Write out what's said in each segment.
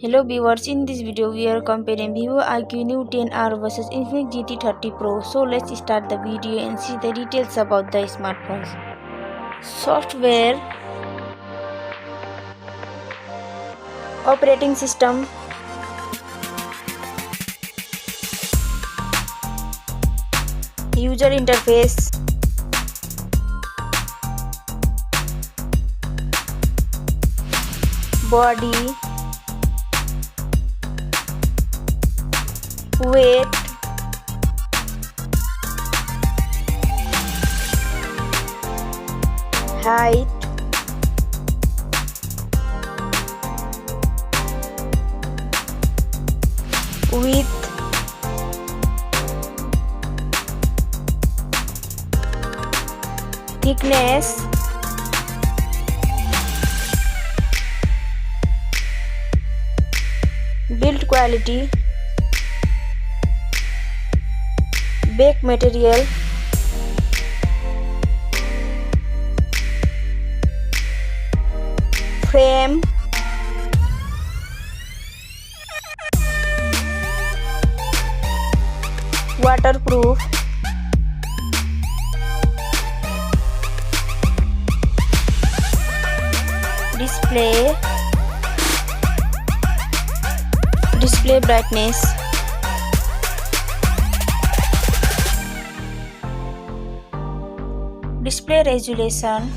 Hello viewers, in this video we are comparing Vivo iQOO New 10R versus Infinix GT 30 Pro. So let's start the video and see the details about the smartphones. Software, operating system, user interface, body, weight, height, width, thickness, build quality, back material, frame, waterproof, display brightness, display resolution,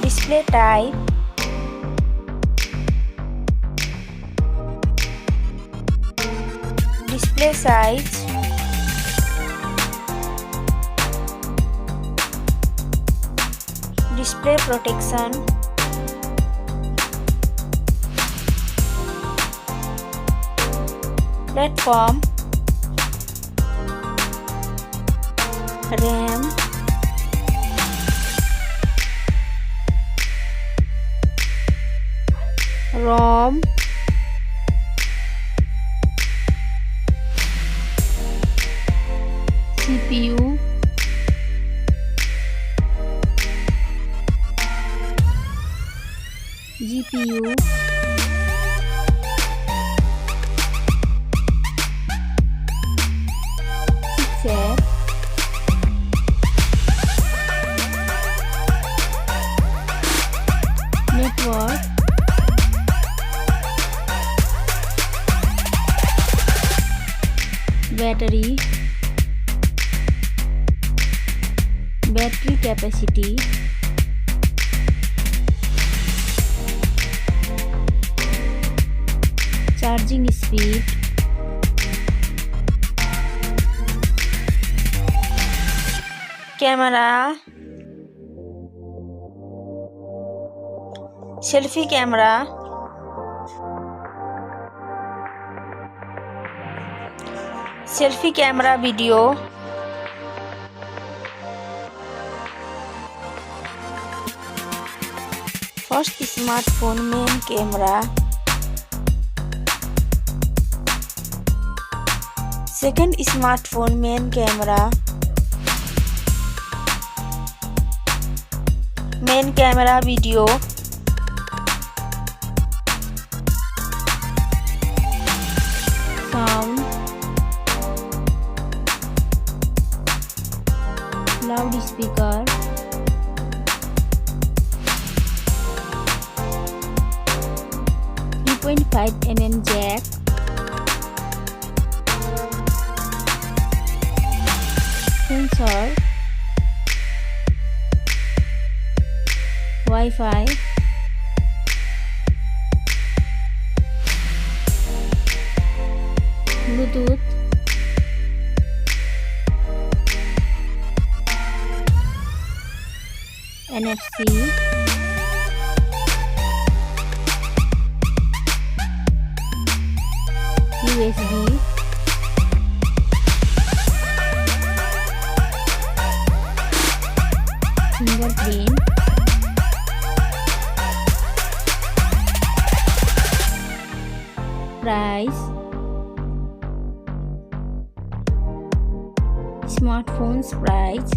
display type, display size, display protection, platform, RAM, ROM, CPU, GPU, chipset, network, battery capacity, charging speed, camera, selfie camera, video, first smartphone main camera, second smartphone main camera, video, sound, loudspeaker, 3.5mm jack, sensor, Wi-Fi, Bluetooth, NFC, USB, fingerprint, price, smartphones price,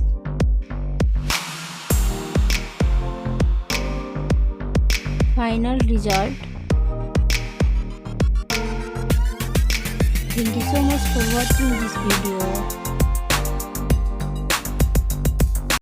final result. Thank you so much for watching this video.